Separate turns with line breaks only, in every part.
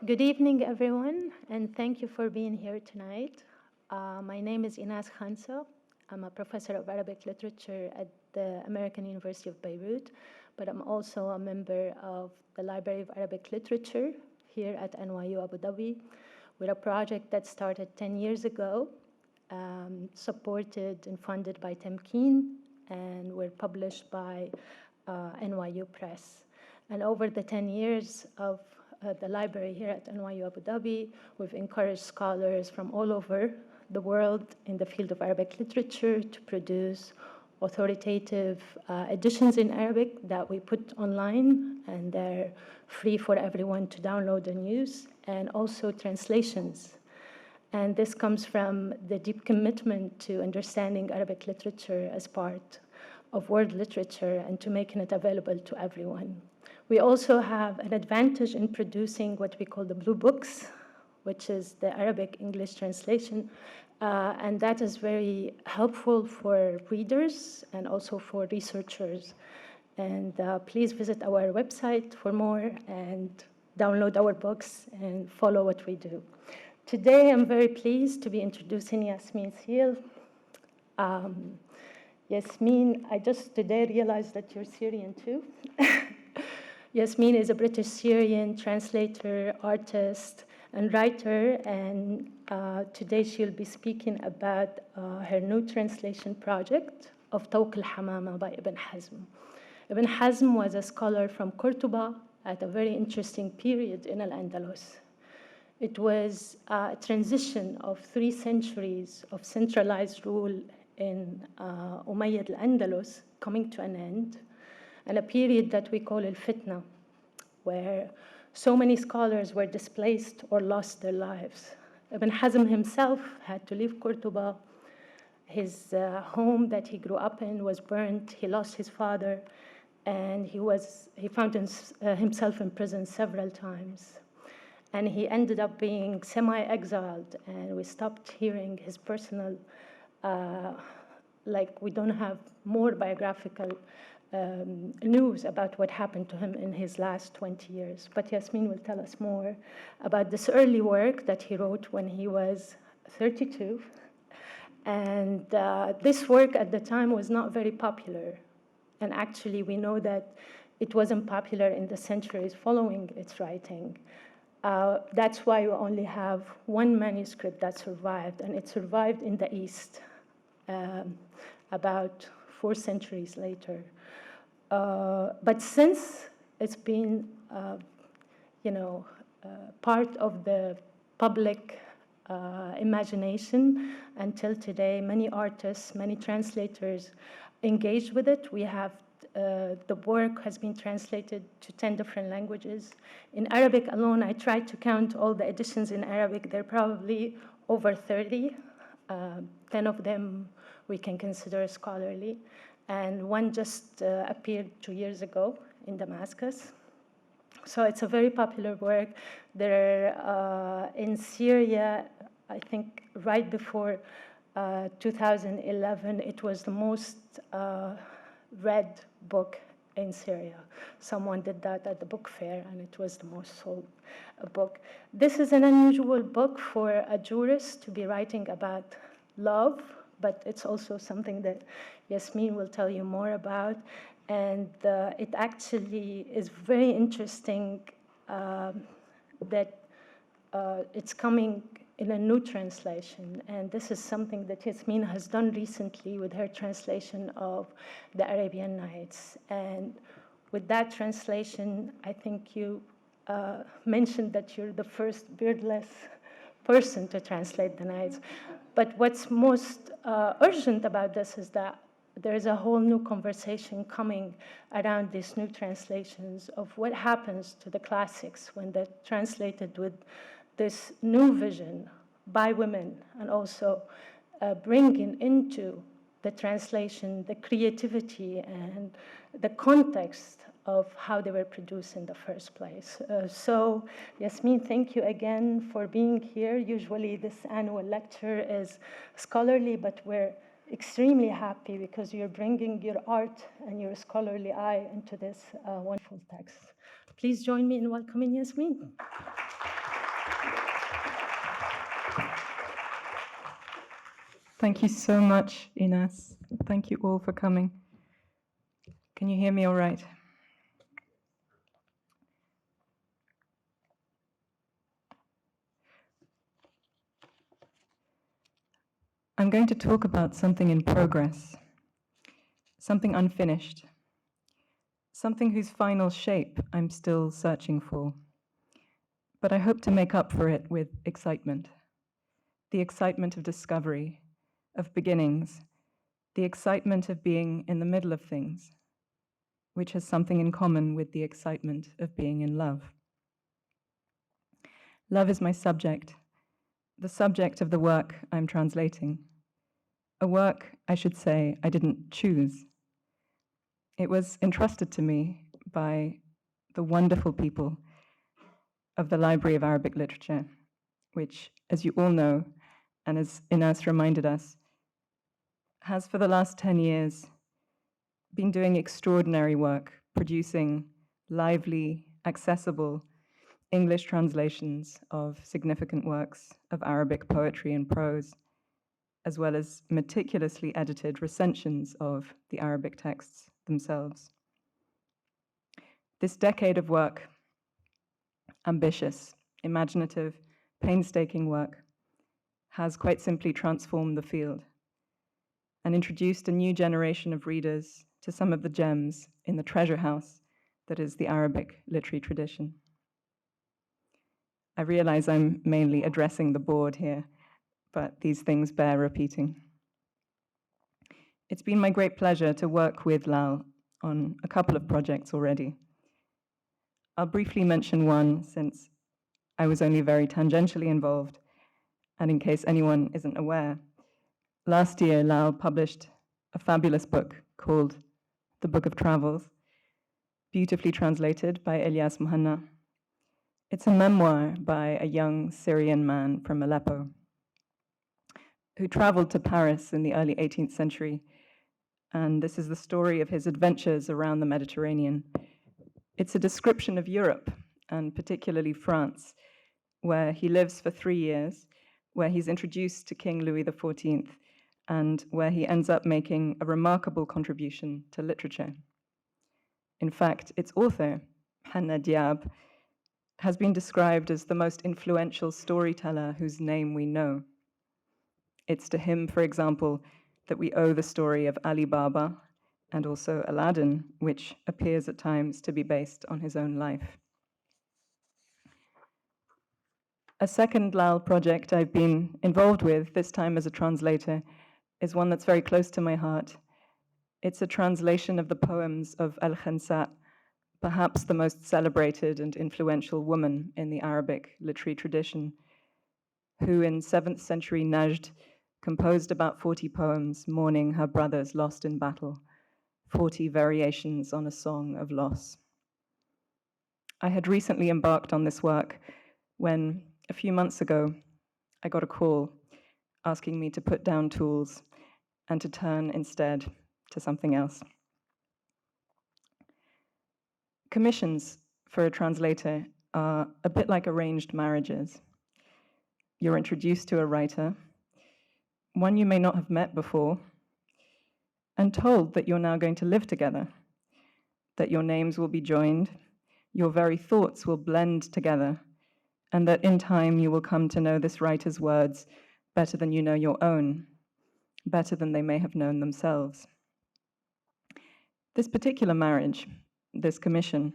Good evening, everyone, and thank you for being here tonight. My name is Inas Khansa. I'm a professor of Arabic literature at the American University of Beirut, but I'm also a member of the Library of Arabic Literature here at NYU Abu Dhabi, with a project that started 10 years ago, supported and funded by Temkeen, and were published by NYU Press. And over the 10 years of the library here at NYU Abu Dhabi, we've encouraged scholars from all over the world in the field of Arabic literature to produce authoritative editions in Arabic that we put online, and they're free for everyone to download and use, and also translations. And this comes from the deep commitment to understanding Arabic literature as part of world literature and to making it available to everyone. We also have an advantage in producing what we call the blue books, which is the Arabic-English translation, and that is very helpful for readers and also for researchers. And please visit our website for more and download our books and follow what we do. Today, I'm very pleased to be introducing Yasmine Seale. Yasmine, I just today realized that you're Syrian too. Yasmine is a British Syrian translator, artist, and writer, and today she'll be speaking about her new translation project of Tawq al-Hamama by Ibn Hazm. Ibn Hazm was a scholar from Cordoba at a very interesting period in Al-Andalus. It was a transition of 3 centuries of centralized rule in Umayyad Al-Andalus coming to an end, and a period that we call al-Fitna, where so many scholars were displaced or lost their lives. Ibn Hazm himself had to leave Cordoba. His home that he grew up in was burnt. He lost his father, and he found himself in prison several times. And he ended up being semi-exiled, and we stopped hearing his personal, we don't have more biographical news about what happened to him in his last 20 years. But Yasmine will tell us more about this early work that he wrote when he was 32. And this work at the time was not very popular. And actually, we know that it wasn't popular in the centuries following its writing. That's why we only have 1 manuscript that survived, and it survived in the East about 4 centuries later. But since it's been, part of the public imagination until today, many artists, many translators engaged with it. We have the work has been translated to 10 different languages. In Arabic alone, I tried to count all the editions in Arabic. There are probably over 30. 10 of them we can consider scholarly. And 1 just appeared 2 years ago in Damascus. So it's a very popular work. In Syria, I think right before 2011, it was the most read book in Syria. Someone did that at the book fair, and it was the most sold book. This is an unusual book for a jurist to be writing about love, but it's also something that Yasmine will tell you more about. And it actually is very interesting that it's coming in a new translation. And this is something that Yasmine has done recently with her translation of the Arabian Nights. And with that translation, I think you mentioned that you're the first beardless person to translate the Nights. But what's most urgent about this is that there is a whole new conversation coming around these new translations of what happens to the classics when they're translated with this new vision by women, and also bringing into the translation the creativity and the context of how they were produced in the first place. So, Yasmine, thank you again for being here. Usually this annual lecture is scholarly, but we're extremely happy because you're bringing your art and your scholarly eye into this wonderful text. Please join me in welcoming Yasmine.
Thank you so much, Ines. Thank you all for coming. Can you hear me all right? I'm going to talk about something in progress, something unfinished, something whose final shape I'm still searching for. But I hope to make up for it with excitement, the excitement of discovery, of beginnings, the excitement of being in the middle of things, which has something in common with the excitement of being in love. Love is my subject, the subject of the work I'm translating. A work, I should say, I didn't choose. It was entrusted to me by the wonderful people of the Library of Arabic Literature, which, as you all know, and as Ines reminded us, has for the last 10 years been doing extraordinary work, producing lively, accessible English translations of significant works of Arabic poetry and prose, as well as meticulously edited recensions of the Arabic texts themselves. This decade of work, ambitious, imaginative, painstaking work, has quite simply transformed the field and introduced a new generation of readers to some of the gems in the treasure house that is the Arabic literary tradition. I realize I'm mainly addressing the board here, but these things bear repeating. It's been my great pleasure to work with Lal on a couple of projects already. I'll briefly mention one since I was only very tangentially involved, and in case anyone isn't aware, last year Lal published a fabulous book called The Book of Travels, beautifully translated by Elias Muhanna. It's a memoir by a young Syrian man from Aleppo who traveled to Paris in the early 18th century, and this is the story of his adventures around the Mediterranean. It's a description of Europe, and particularly France, where he lives for 3 years, where he's introduced to King Louis XIV, and where he ends up making a remarkable contribution to literature. In fact, its author, Hanna Diab, has been described as the most influential storyteller whose name we know. It's to him, for example, that we owe the story of Ali Baba and also Aladdin, which appears at times to be based on his own life. A second Lal project I've been involved with, this time as a translator, is one that's very close to my heart. It's a translation of the poems of Al-Khansa, perhaps the most celebrated and influential woman in the Arabic literary tradition, who in 7th century Najd composed about 40 poems mourning her brothers lost in battle, 40 variations on a song of loss. I had recently embarked on this work when, a few months ago, I got a call asking me to put down tools and to turn instead to something else. Commissions for a translator are a bit like arranged marriages. You're introduced to a writer, one you may not have met before, and told that you're now going to live together, that your names will be joined, your very thoughts will blend together, and that in time you will come to know this writer's words better than you know your own, better than they may have known themselves. This particular marriage, this commission,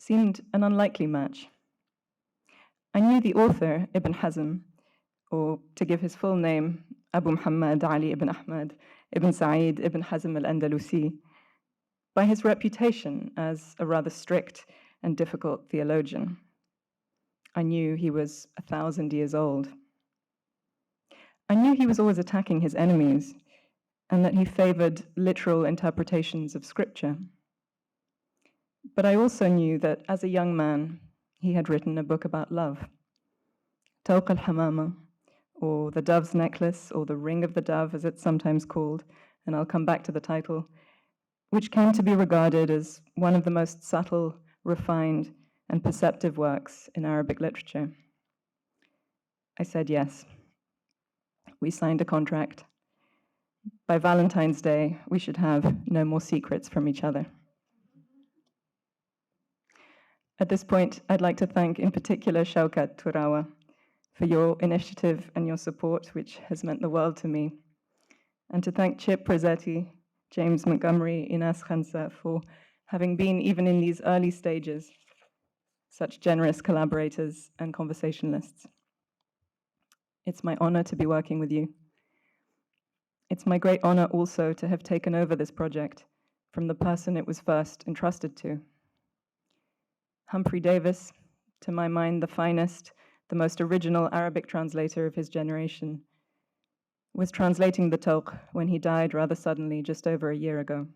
seemed an unlikely match. I knew the author, Ibn Hazm, or to give his full name, Abu Muhammad Ali ibn Ahmad ibn Sa'id ibn Hazm al-Andalusi, by his reputation as a rather strict and difficult theologian. I knew he was 1,000 years old. I knew he was always attacking his enemies, and that he favored literal interpretations of scripture. But I also knew that as a young man, he had written a book about love, Tawq al-Hamama, or The Dove's Necklace, or The Ring of the Dove, as it's sometimes called, and I'll come back to the title, which came to be regarded as one of the most subtle, refined, and perceptive works in Arabic literature. I said yes. We signed a contract, By Valentine's Day, we should have no more secrets from each other. At this point, I'd like to thank in particular Shaukat Turawa for your initiative and your support, which has meant the world to me. And to thank Chip Prezzetti, James Montgomery, Inas Khansa for having been, even in these early stages, such generous collaborators and conversationalists. It's my honor to be working with you. It's my great honor also to have taken over this project from the person it was first entrusted to. Humphrey Davis, to my mind the finest, the most original Arabic translator of his generation, was translating the Tawq when he died rather suddenly just over a year ago.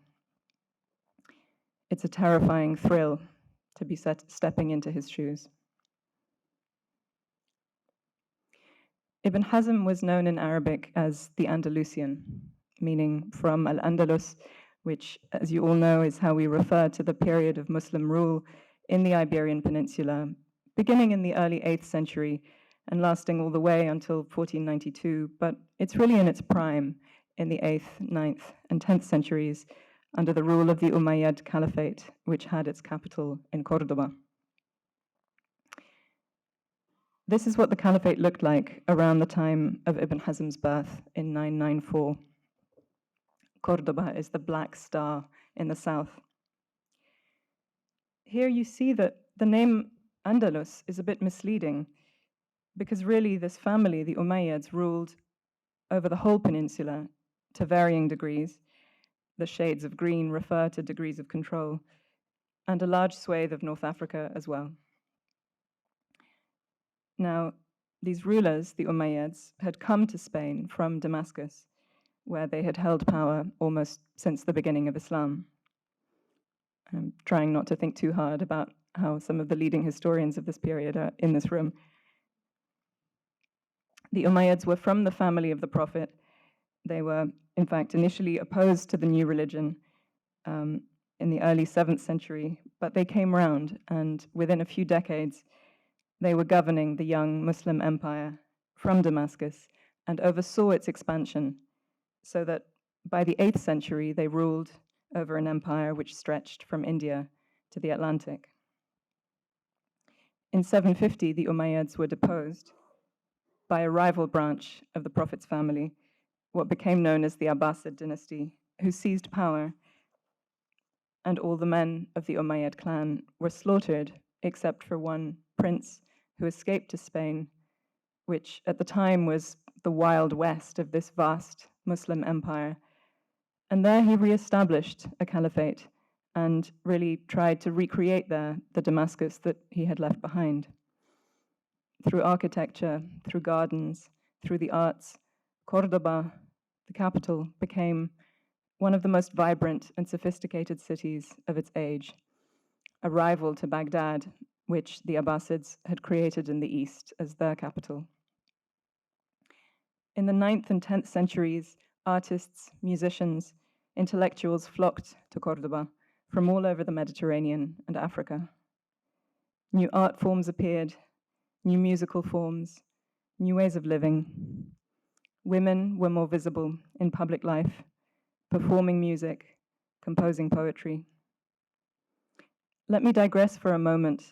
It's a terrifying thrill to be stepping into his shoes. Ibn Hazm was known in Arabic as the Andalusian, meaning from Al-Andalus, which, as you all know, is how we refer to the period of Muslim rule in the Iberian Peninsula, beginning in the early 8th century and lasting all the way until 1492, but it's really in its prime in the 8th, 9th, and 10th centuries under the rule of the Umayyad Caliphate, which had its capital in Cordoba. This is what the Caliphate looked like around the time of Ibn Hazm's birth in 994. Cordoba is the black star in the south. Here you see that the name Andalus is a bit misleading because really this family, the Umayyads, ruled over the whole peninsula to varying degrees. The shades of green refer to degrees of control, and a large swathe of North Africa as well. Now, these rulers, the Umayyads, had come to Spain from Damascus, where they had held power almost since the beginning of Islam. I'm trying not to think too hard about how some of the leading historians of this period are in this room. The Umayyads were from the family of the Prophet. They were, in fact, initially opposed to the new religion in the early 7th century, but they came round, and within a few decades, they were governing the young Muslim empire from Damascus and oversaw its expansion, so that by the 8th century, they ruled over an empire which stretched from India to the Atlantic. In 750, the Umayyads were deposed by a rival branch of the Prophet's family, what became known as the Abbasid dynasty, who seized power, and all the men of the Umayyad clan were slaughtered, except for one prince who escaped to Spain, which at the time was the Wild West of this vast Muslim empire. And there he reestablished a caliphate and really tried to recreate there the Damascus that he had left behind. Through architecture, through gardens, through the arts, Cordoba, the capital, became one of the most vibrant and sophisticated cities of its age, a rival to Baghdad, which the Abbasids had created in the east as their capital. In the 9th and 10th centuries, artists, musicians, intellectuals flocked to Cordoba from all over the Mediterranean and Africa. New art forms appeared, new musical forms, new ways of living. Women were more visible in public life, performing music, composing poetry. Let me digress for a moment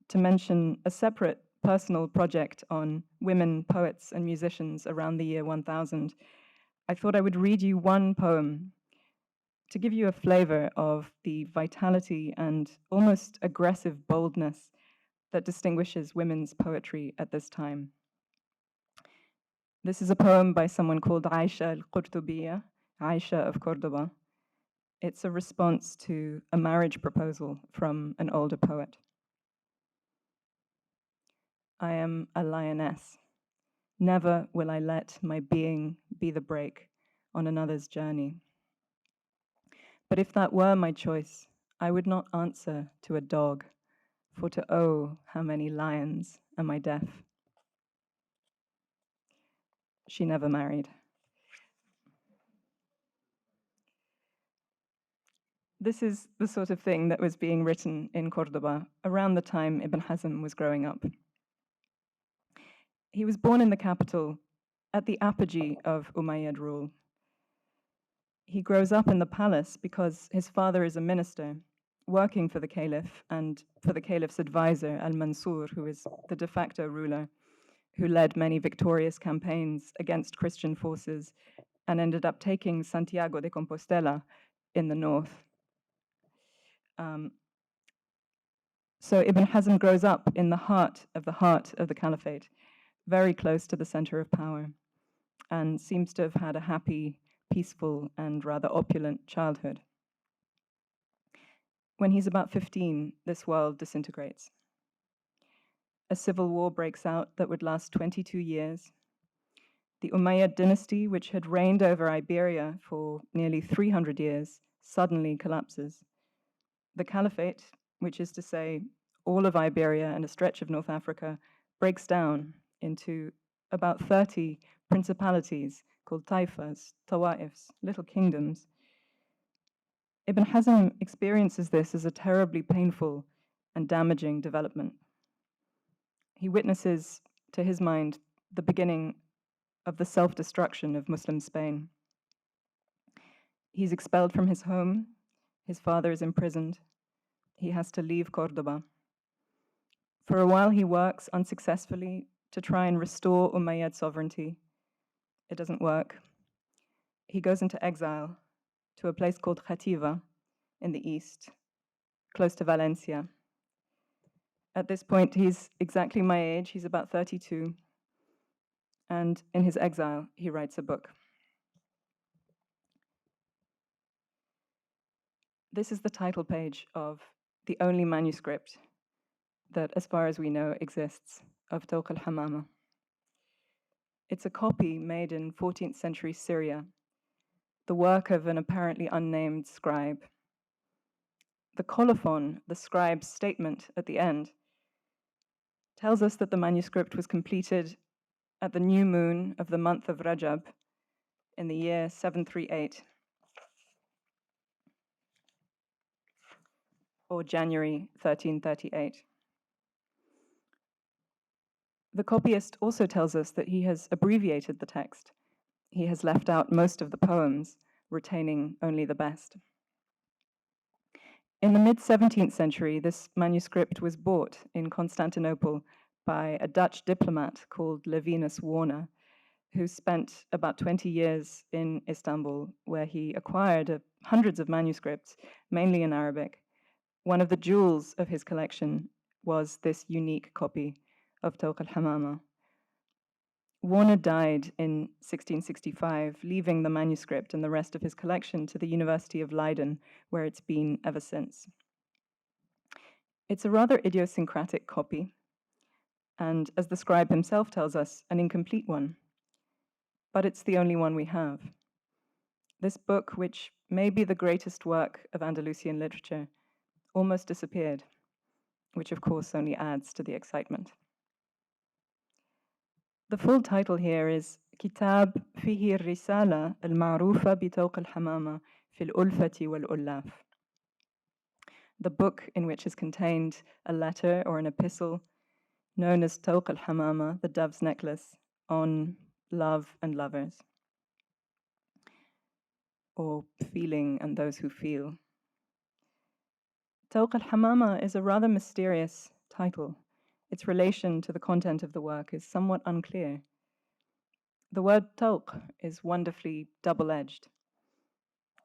to mention a separate personal project on women poets and musicians around the year 1000. I thought I would read you one poem to give you a flavor of the vitality and almost aggressive boldness that distinguishes women's poetry at this time. This is a poem by someone called Aisha al-Qurtubiyya, Aisha of Cordoba. It's a response to a marriage proposal from an older poet. I am a lioness. Never will I let my being be the brake on another's journey. But if that were my choice, I would not answer to a dog, for to oh, how many lions am I deaf. She never married. This is the sort of thing that was being written in Cordoba around the time Ibn Hazm was growing up. He was born in the capital at the apogee of Umayyad rule. He grows up in the palace because his father is a minister, working for the caliph and for the caliph's advisor, Al-Mansur, who is the de facto ruler, who led many victorious campaigns against Christian forces and ended up taking Santiago de Compostela in the north. So Ibn Hazm grows up in the heart of the caliphate, very close to the center of power, and seems to have had a happy, peaceful, and rather opulent childhood. When he's about 15, this world disintegrates. A civil war breaks out that would last 22 years. The Umayyad dynasty, which had reigned over Iberia for nearly 300 years, suddenly collapses. The caliphate, which is to say all of Iberia and a stretch of North Africa, breaks down into about 30 principalities called taifas, tawa'ifs, little kingdoms. Ibn Hazm experiences this as a terribly painful and damaging development. He witnesses, to his mind, the beginning of the self-destruction of Muslim Spain. He's expelled from his home, his father is imprisoned, he has to leave Cordoba. For a while he works unsuccessfully to try and restore Umayyad sovereignty. It doesn't work. He goes into exile to a place called Khativa in the east, close to Valencia. At this point, he's exactly my age, he's about 32, and in his exile, he writes a book. This is the title page of the only manuscript that, as far as we know, exists of Tawq al-Hamama. It's a copy made in 14th century Syria, the work of an apparently unnamed scribe. The colophon, the scribe's statement at the end, tells us that the manuscript was completed at the new moon of the month of Rajab in the year 738, or January 1338. The copyist also tells us that he has abbreviated the text. He has left out most of the poems, retaining only the best. In the mid-17th century, this manuscript was bought in Constantinople by a Dutch diplomat called Levinus Warner, who spent about 20 years in Istanbul, where he acquired hundreds of manuscripts, mainly in Arabic. One of the jewels of his collection was this unique copy of Tawq al-Hamama. Warner died in 1665, leaving the manuscript and the rest of his collection to the University of Leiden, where it's been ever since. It's a rather idiosyncratic copy, and as the scribe himself tells us, an incomplete one. But it's the only one we have. This book, which may be the greatest work of Andalusian literature, almost disappeared, which of course only adds to the excitement. The full title here is Kitab Fihi Risala al-Ma'rufa bi Tawq al-Hamama fil Ulfati wal Ullaf. The book in which is contained a letter or an epistle known as Tawq al-Hamama, the dove's necklace, on love and lovers, or feeling and those who feel. Tawq al-Hamama is a rather mysterious title. Its relation to the content of the work is somewhat unclear. The word tawq is wonderfully double-edged.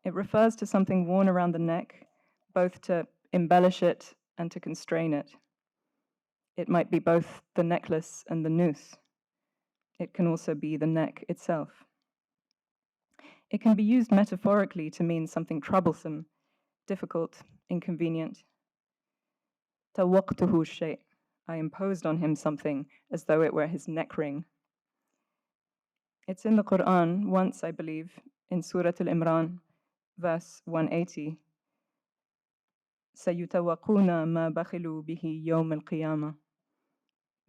It refers to something worn around the neck, both to embellish it and to constrain it. It might be both the necklace and the noose. It can also be the neck itself. It can be used metaphorically to mean something troublesome, difficult, inconvenient. Tawaqtuhu shay'. I imposed on him something as though it were his neck ring. It's in the Quran once, I believe, in Surah Al-Imran, verse 180. سَيُتَوَقُونَ مَا بَخِلُوا بِهِ يَوْمَ الْقِيَامَةِ.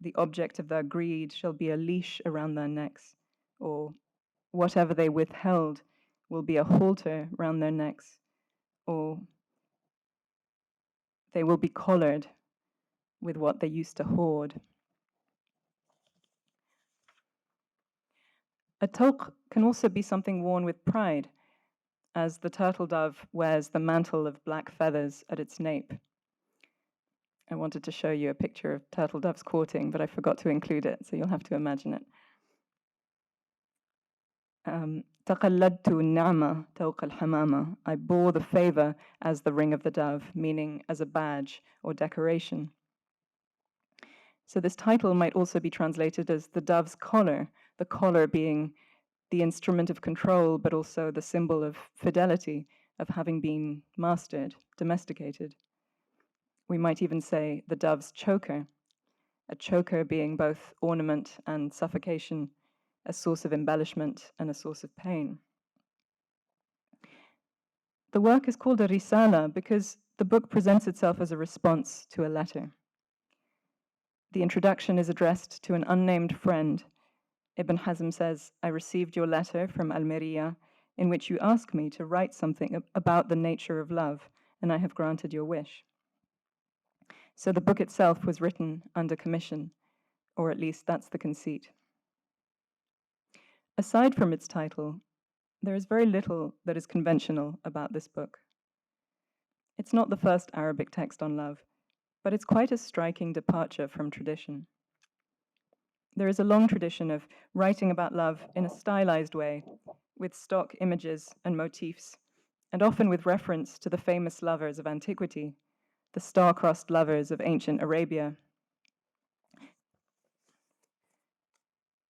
The object of their greed shall be a leash around their necks, or whatever they withheld will be a halter round their necks, or they will be collared with what they used to hoard. A tawq can also be something worn with pride, as the turtle dove wears the mantle of black feathers at its nape. I wanted to show you a picture of turtle doves courting, but I forgot to include it, so you'll have to imagine it. تقلدت النعمة توق الحمامة. I bore the favor as the ring of the dove, meaning as a badge or decoration. So this title might also be translated as the dove's collar, the collar being the instrument of control, but also the symbol of fidelity, of having been mastered, domesticated. We might even say the dove's choker, a choker being both ornament and suffocation, a source of embellishment and a source of pain. The work is called a risala because the book presents itself as a response to a letter. The introduction is addressed to an unnamed friend. Ibn Hazm says, I received your letter from Almeria in which you ask me to write something about the nature of love, and I have granted your wish. So the book itself was written under commission, or at least that's the conceit. Aside from its title, there is very little that is conventional about this book. It's not the first Arabic text on love, but it's quite a striking departure from tradition. There is a long tradition of writing about love in a stylized way, with stock images and motifs, and often with reference to the famous lovers of antiquity, the star-crossed lovers of ancient Arabia,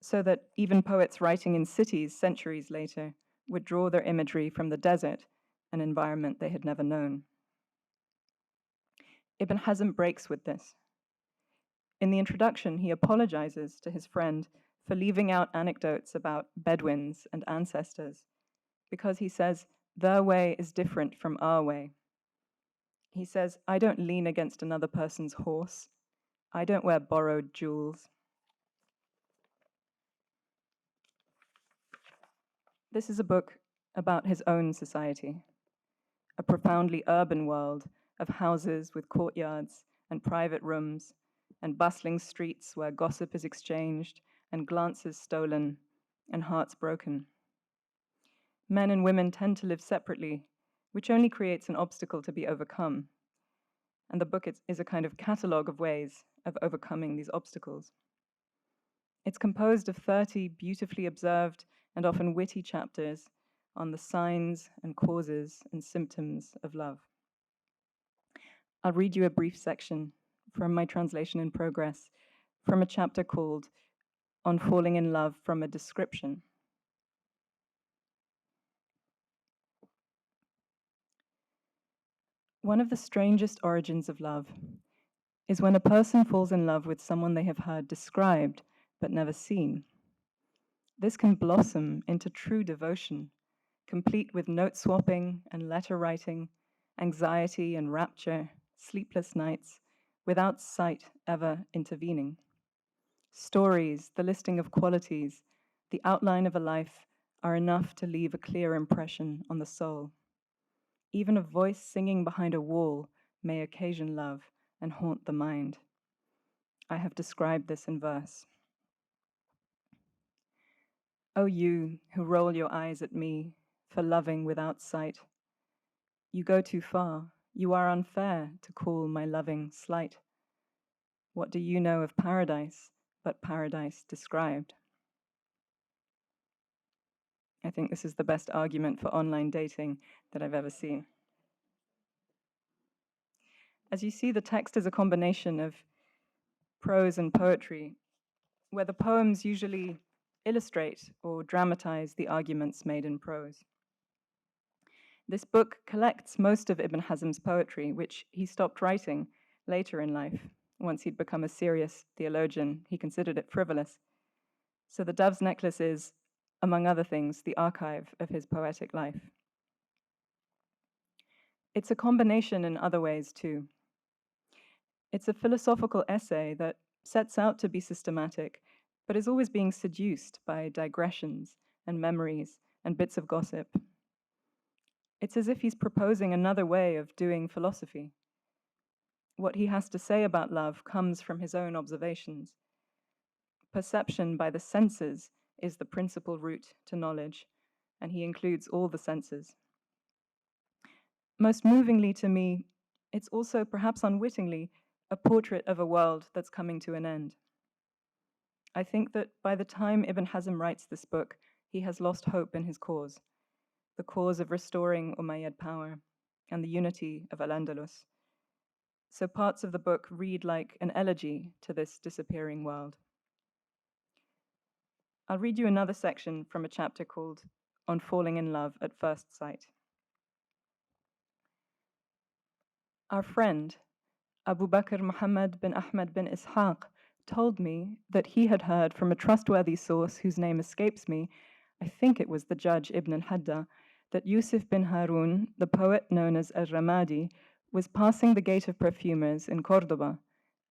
so that even poets writing in cities centuries later would draw their imagery from the desert, an environment they had never known. Ibn Hazm breaks with this. In the introduction, he apologizes to his friend for leaving out anecdotes about Bedouins and ancestors, because he says, their way is different from our way. He says, I don't lean against another person's horse. I don't wear borrowed jewels. This is a book about his own society, a profoundly urban world of houses with courtyards and private rooms and bustling streets where gossip is exchanged and glances stolen and hearts broken. Men and women tend to live separately, which only creates an obstacle to be overcome. And the book is a kind of catalogue of ways of overcoming these obstacles. It's composed of 30 beautifully observed and often witty chapters on the signs and causes and symptoms of love. I'll read you a brief section from my translation in progress from a chapter called On Falling in Love from a Description. One of the strangest origins of love is when a person falls in love with someone they have heard described but never seen. This can blossom into true devotion, complete with note swapping and letter writing, anxiety and rapture, sleepless nights, without sight ever intervening. Stories, the listing of qualities, the outline of a life are enough to leave a clear impression on the soul. Even a voice singing behind a wall may occasion love and haunt the mind. I have described this in verse. O you who roll your eyes at me for loving without sight, you go too far, you are unfair to call my loving slight. What do you know of paradise but paradise described? I think this is the best argument for online dating that I've ever seen. As you see, the text is a combination of prose and poetry, where the poems usually illustrate or dramatize the arguments made in prose. This book collects most of Ibn Hazm's poetry, which he stopped writing later in life. Once he'd become a serious theologian, he considered it frivolous. So the dove's necklace is, among other things, the archive of his poetic life. It's a combination in other ways too. It's a philosophical essay that sets out to be systematic, but is always being seduced by digressions and memories and bits of gossip. It's as if he's proposing another way of doing philosophy. What he has to say about love comes from his own observations. Perception by the senses is the principal route to knowledge, and he includes all the senses. Most movingly to me, it's also, perhaps unwittingly, a portrait of a world that's coming to an end. I think that by the time Ibn Hazm writes this book, he has lost hope in his cause, the cause of restoring Umayyad power and the unity of Al-Andalus. So parts of the book read like an elegy to this disappearing world. I'll read you another section from a chapter called On Falling in Love at First Sight. Our friend, Abu Bakr Muhammad bin Ahmad bin Ishaq, told me that he had heard from a trustworthy source whose name escapes me, I think it was the judge Ibn al-Hadda, that Yusuf bin Harun, the poet known as al-Ramadi, was passing the Gate of Perfumers in Cordoba,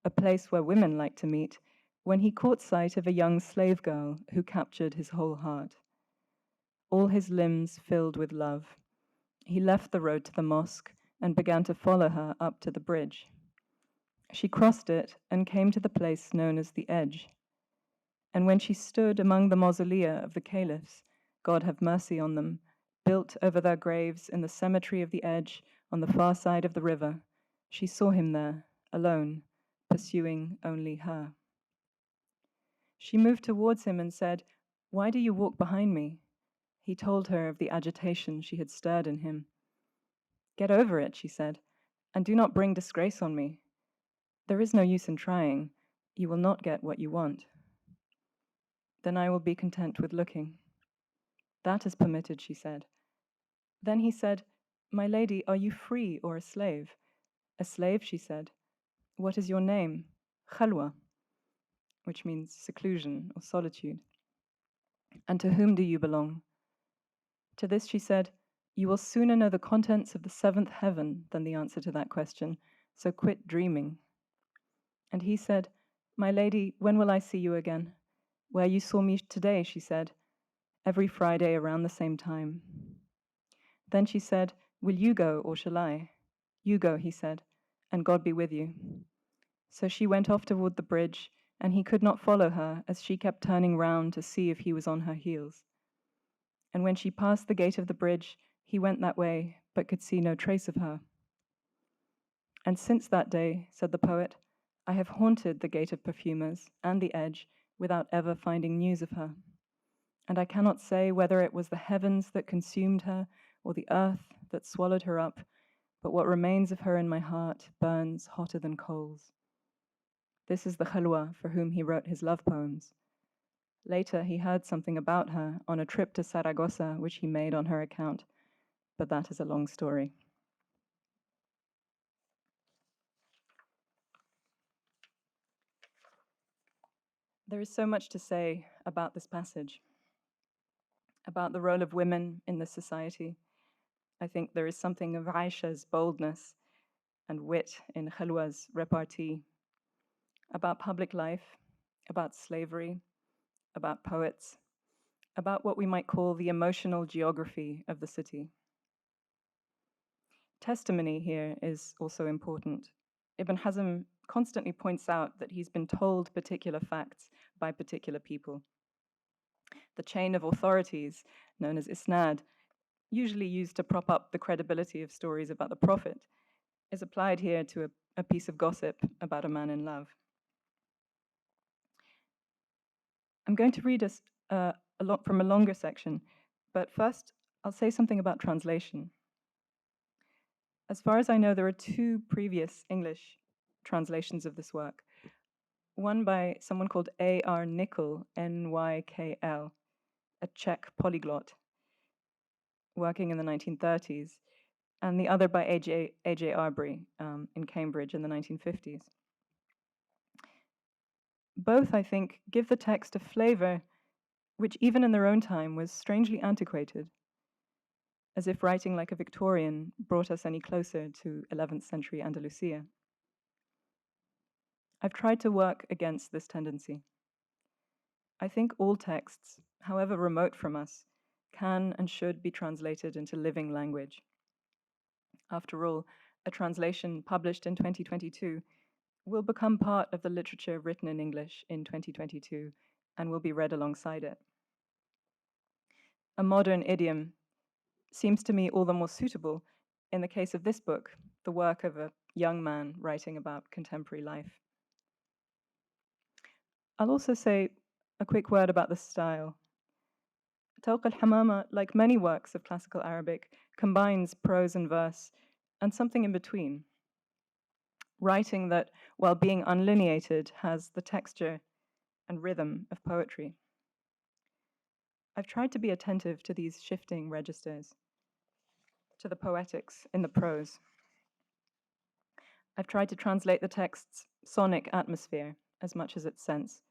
a place where women like to meet, when he caught sight of a young slave girl who captured his whole heart. All his limbs filled with love, he left the road to the mosque and began to follow her up to the bridge. She crossed it and came to the place known as the Edge. And when she stood among the mausolea of the caliphs, God have mercy on them, built over their graves in the cemetery of the Edge on the far side of the river, she saw him there, alone, pursuing only her. She moved towards him and said, "Why do you walk behind me?" He told her of the agitation she had stirred in him. "Get over it," she said, "and do not bring disgrace on me. There is no use in trying. You will not get what you want." "Then I will be content with looking." "That is permitted," she said. Then he said, "My lady, are you free or a slave?" "A slave," she said. "What is your name?" "Khalwa," which means seclusion or solitude. "And to whom do you belong?" To this she said, "You will sooner know the contents of the seventh heaven than the answer to that question, so quit dreaming." And he said, "My lady, when will I see you again?" "Where you saw me today," she said. "Every Friday around the same time." Then she said, "Will you go or shall I?" "You go," he said, "and God be with you." So she went off toward the bridge, and he could not follow her as she kept turning round to see if he was on her heels. And when she passed the gate of the bridge, he went that way, but could see no trace of her. "And since that day," said the poet, "I have haunted the Gate of Perfumers and the Edge without ever finding news of her. And I cannot say whether it was the heavens that consumed her or the earth that swallowed her up, but what remains of her in my heart burns hotter than coals." This is the Khalwa for whom he wrote his love poems. Later, he heard something about her on a trip to Saragossa, which he made on her account, but that is a long story. There is so much to say about this passage, about the role of women in this society. I think there is something of Aisha's boldness and wit in Khalwa's repartee, about public life, about slavery, about poets, about what we might call the emotional geography of the city. Testimony here is also important. Ibn Hazm constantly points out that he's been told particular facts by particular people. The chain of authorities, known as isnad, usually used to prop up the credibility of stories about the Prophet, is applied here to a piece of gossip about a man in love. I'm going to read a lot from a longer section, but first I'll say something about translation. As far as I know, there are two previous English translations of this work. One by someone called A.R. Nickel, N-Y-K-L, a Czech polyglot, working in the 1930s, and the other by A.J. Arbery in Cambridge in the 1950s. Both, I think, give the text a flavor which even in their own time was strangely antiquated, as if writing like a Victorian brought us any closer to 11th century Andalusia. I've tried to work against this tendency. I think all texts, however remote from us, can and should be translated into living language. After all, a translation published in 2022 will become part of the literature written in English in 2022 and will be read alongside it. A modern idiom seems to me all the more suitable in the case of this book, the work of a young man writing about contemporary life. I'll also say a quick word about the style. Tawq al-Hamama, like many works of classical Arabic, combines prose and verse and something in between. Writing that, while being unlineated, has the texture and rhythm of poetry. I've tried to be attentive to these shifting registers, to the poetics in the prose. I've tried to translate the text's sonic atmosphere as much as its sense,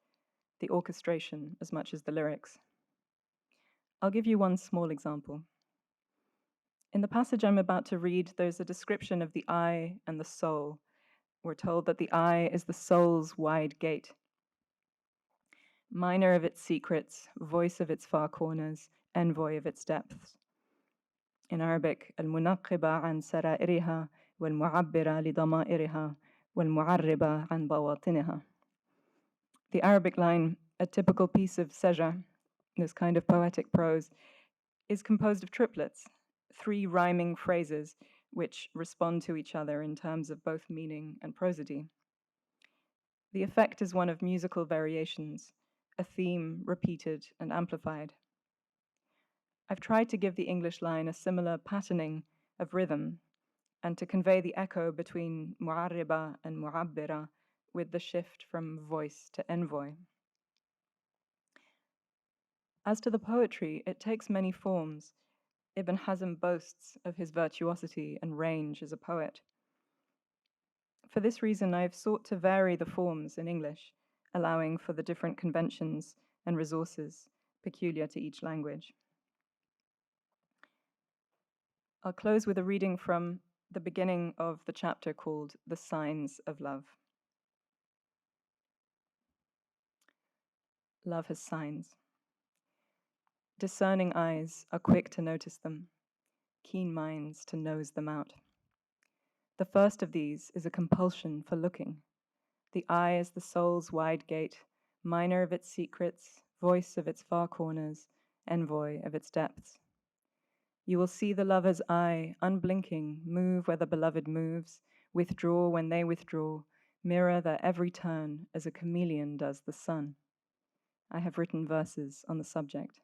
the orchestration as much as the lyrics. I'll give you one small example. In the passage I'm about to read, there's a description of the eye and the soul. We're told that the eye is the soul's wide gate, minor of its secrets, voice of its far corners, envoy of its depths. In Arabic, المنقبة عن سرائرها والمعبرة لضمائرها والمعربة عن بواطنها. The Arabic line, a typical piece of seja, this kind of poetic prose, is composed of triplets, 3 rhyming phrases which respond to each other in terms of both meaning and prosody. The effect is one of musical variations, a theme repeated and amplified. I've tried to give the English line a similar patterning of rhythm and to convey the echo between mu'arriba and mu'abbira with the shift from voice to envoy. As to the poetry, it takes many forms. Ibn Hazm boasts of his virtuosity and range as a poet. For this reason, I have sought to vary the forms in English, allowing for the different conventions and resources peculiar to each language. I'll close with a reading from the beginning of the chapter called The Signs of Love. Love has signs. Discerning eyes are quick to notice them, keen minds to nose them out. The first of these is a compulsion for looking. The eye is the soul's wide gate, minor of its secrets, voice of its far corners, envoy of its depths. You will see the lover's eye, unblinking, move where the beloved moves, withdraw when they withdraw, mirror their every turn as a chameleon does the sun. I have written verses on the subject.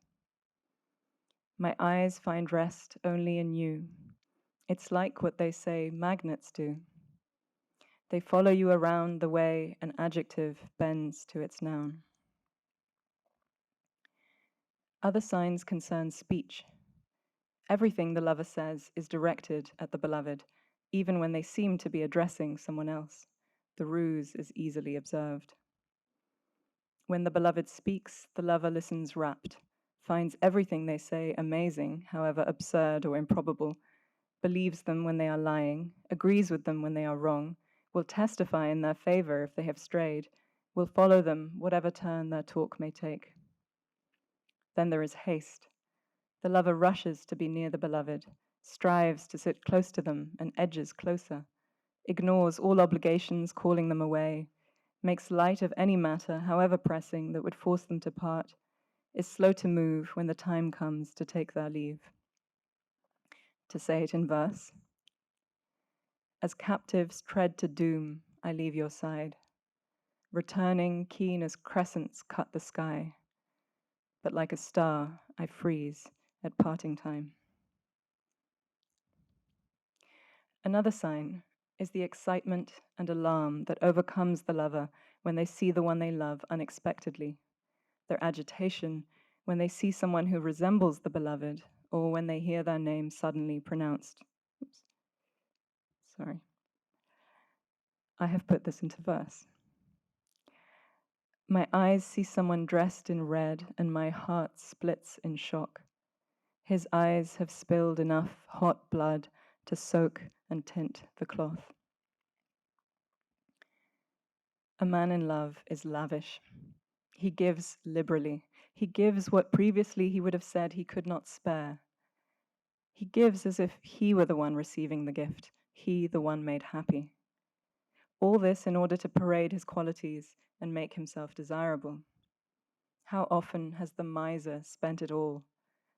My eyes find rest only in you. It's like what they say magnets do. They follow you around the way an adjective bends to its noun. Other signs concern speech. Everything the lover says is directed at the beloved, even when they seem to be addressing someone else. The ruse is easily observed. When the beloved speaks, the lover listens rapt, finds everything they say amazing, however absurd or improbable, believes them when they are lying, agrees with them when they are wrong, will testify in their favor if they have strayed, will follow them whatever turn their talk may take. Then there is haste. The lover rushes to be near the beloved, strives to sit close to them and edges closer, ignores all obligations calling them away, makes light of any matter, however pressing, that would force them to part, is slow to move when the time comes to take their leave. To say it in verse, as captives tread to doom, I leave your side, returning keen as crescents cut the sky, but like a star I freeze at parting time. Another sign is the excitement and alarm that overcomes the lover when they see the one they love unexpectedly, their agitation when they see someone who resembles the beloved or when they hear their name suddenly pronounced. Oops. Sorry. I have put this into verse. My eyes see someone dressed in red and my heart splits in shock. His eyes have spilled enough hot blood to soak and tint the cloth. A man in love is lavish. He gives liberally. He gives what previously he would have said he could not spare. He gives as if he were the one receiving the gift, he the one made happy. All this in order to parade his qualities and make himself desirable. How often has the miser spent it all,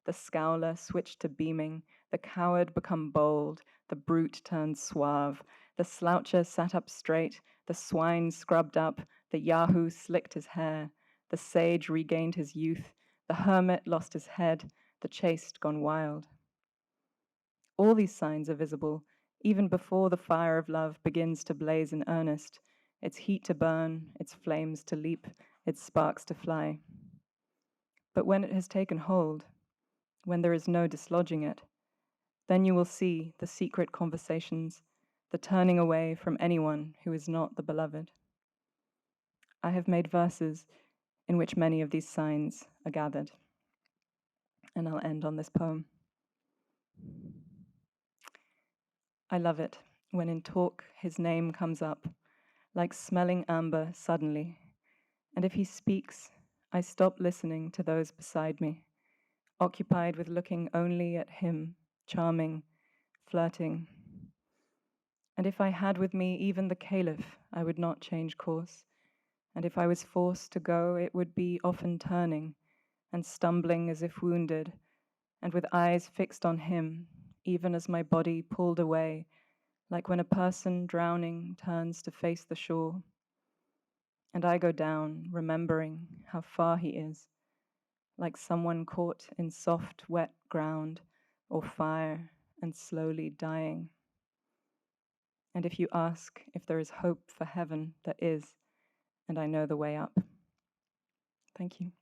the scowler switch to beaming, the coward become bold, the brute turns suave, the sloucher sat up straight, the swine scrubbed up, the yahoo slicked his hair, the sage regained his youth, the hermit lost his head, the chaste gone wild. All these signs are visible, even before the fire of love begins to blaze in earnest, its heat to burn, its flames to leap, its sparks to fly. But when it has taken hold, when there is no dislodging it, then you will see the secret conversations, the turning away from anyone who is not the beloved. I have made verses in which many of these signs are gathered. And I'll end on this poem. I love it when in talk his name comes up, like smelling amber suddenly, and if he speaks, I stop listening to those beside me, occupied with looking only at him, charming, flirting. And if I had with me even the caliph, I would not change course, and if I was forced to go, it would be often turning and stumbling as if wounded, and with eyes fixed on him, even as my body pulled away, like when a person drowning turns to face the shore. And I go down, remembering how far he is, like someone caught in soft, wet ground or fire and slowly dying. And if you ask if there is hope for heaven, there is, and I know the way up. Thank you.